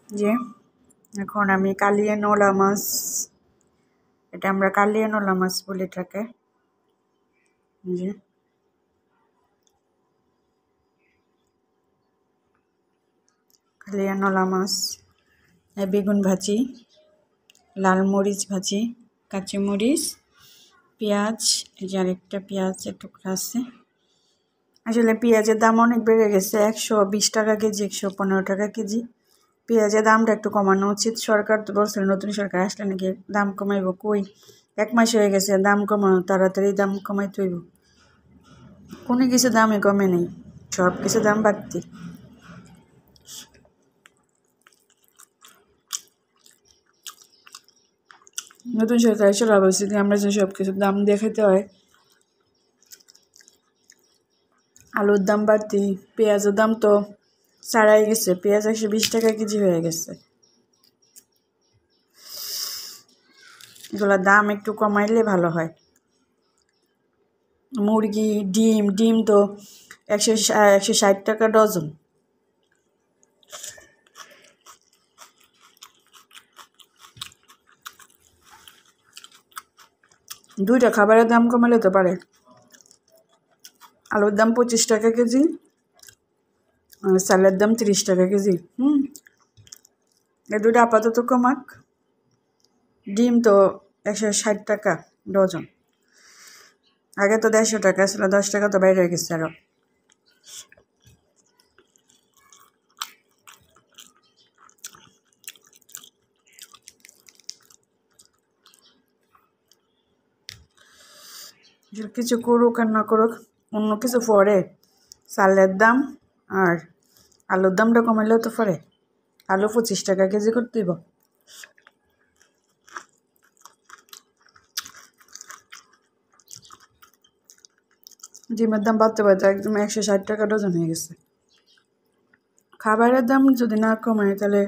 যে এখন আমি কালিয়া নোলা মাছ, এটা আমরা কালিয়া নোলা মাছ বলি এটাকে। যে কালিয়া নোলা মাছ, বেগুন ভাজি, লাল মরিচ ভাজি, কাঁচামরিচ, পেঁয়াজ, এই যে আরেকটা পেঁয়াজের টুকরা আছে। আসলে পেঁয়াজের দাম অনেক বেড়ে গেছে, 120 টাকা কেজি, 115 টাকা কেজি। পেঁয়াজের দামটা একটু কমানো উচিত। সরকার তো বলছিল নতুন সরকার আসলে নাকি দাম কমাইব, কই 1 মাস হয়ে গেছে দাম কমানো, তাড়াতাড়ি দাম কমাইতে হইব। কোনো কিছু দামে কমে নেই, সব কিছু দাম বাড়তি। নতুন সরকার এসে লাভ হয়েছে যে আমরা যে সব কিছুর দাম দেখাতে হয়। আলুর দাম বাড়তি, পেঁয়াজের দাম তো ছাড়াই গেছে, পেঁয়াজ 120 টাকা কেজি হয়ে গেছে। এগুলোর দাম একটু কমাইলে ভালো হয়। মুরগি, ডিম তো 160 টাকা ডজন। দুইটা খাবারের দাম কমালে তো পারে। আলুর দাম 25 টাকা কেজি, আর চালের দাম 30 টাকা কেজি। এই দুটো আপাতত কমাক। ডিম তো 160 টাকা ডজন, আগে তো 150 টাকা ছিল, 10 টাকা তো বাইরে গেছে আরো। কিছু করুক আর না করুক, অন্য কিছু পরে চালের দাম আর আলুর দামটা কমাইলেও তো পরে। আলু 25 টাকা কেজি করতে দিব। ডিমের দাম বাড়তে বাড়তে একদম 160 টাকা ডজন হয়ে গেছে। খাবারের দাম যদি না কমায় তাহলে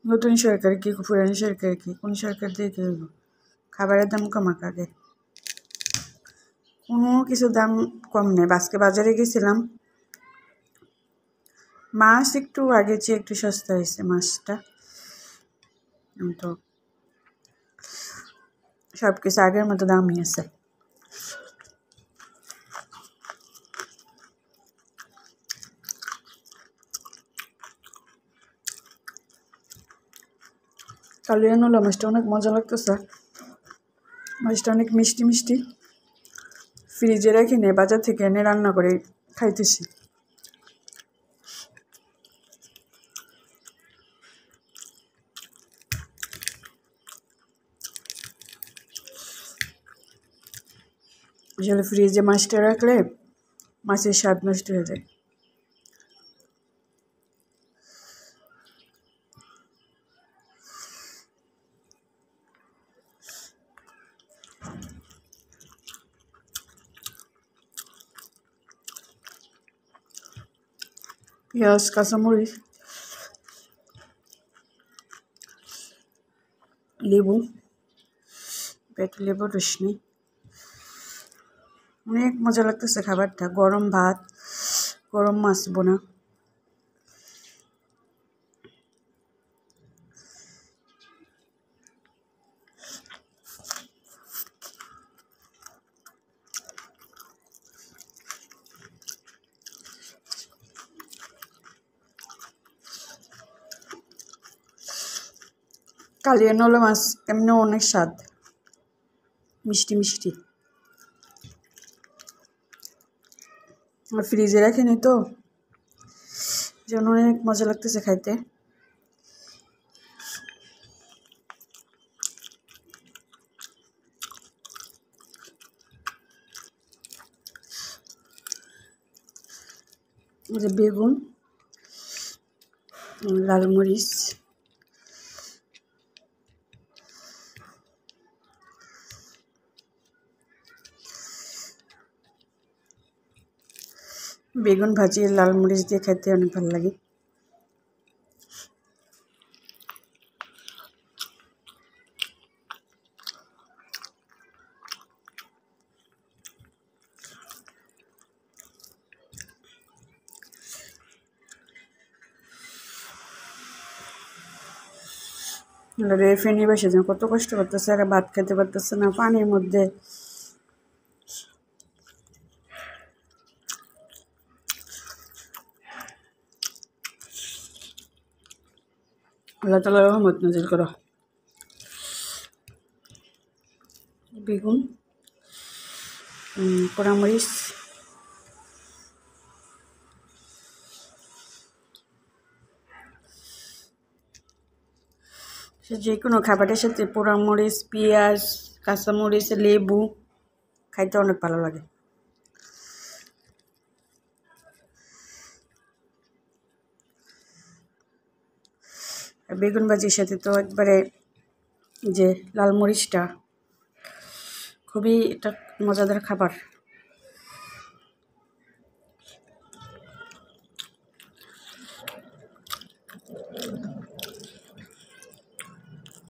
নতুন সরকার কি পুরানি সরকার কি, কোন সরকার দিয়ে কি হইব? খাবারের দাম কমাক আগে। কোনো কিছু দাম কম নেই। আজকে বাজারে গেছিলাম, মাছ একটু আগে চেয়ে একটু সস্তা হয়েছে মাছটা, তো সব কিছু আগের মতো দামই আছে। কালিয়া নোলা মাছটা অনেক মজা লাগতেছে, মাছটা অনেক মিষ্টি মিষ্টি। ফ্রিজে রেখে নিয়ে বাজার থেকে এনে রান্না করে খাইতেছি। আসলে ফ্রিজে মাছটা রাখলে মাছের স্বাদ নষ্ট হয়ে যায়। পেঁয়াজ, কাঁচামরিচ, লেবু, লেবুর রস নেই। অনেক মজা লাগতেছে খাবারটা। গরম ভাত, গরম মাছ বোনা। কালিয়া নোলা মাছ এমনি অনেক স্বাদ, মিষ্টি মিষ্টি। আর ফ্রিজে রাখিনি তো, যেন অনেক মজা লাগতেছে খাইতে। যে বেগুন, লাল মরিচ, বেগুন ভাজি লাল মরিচ দিয়ে খাইতে অনেক ভালো লাগে। ফেনি বসে যেন কত কষ্ট করতেছে, আর ভাত খেতে পারতেছে না পানির মধ্যে। আল্লাহ তাআলার রহমত নাজিল করো। বেগুন, পোড়ামরিচ, সে যে কোনো খাবারের সাথে পোড়ামরিচ, পেঁয়াজ, কাঁচামরিচ, লেবু খাইতে অনেক ভালো লাগে। আর বেগুন ভাজির সাথে তো একবারে যে লাল মরিচটা খুবই একটা মজাদার খাবার।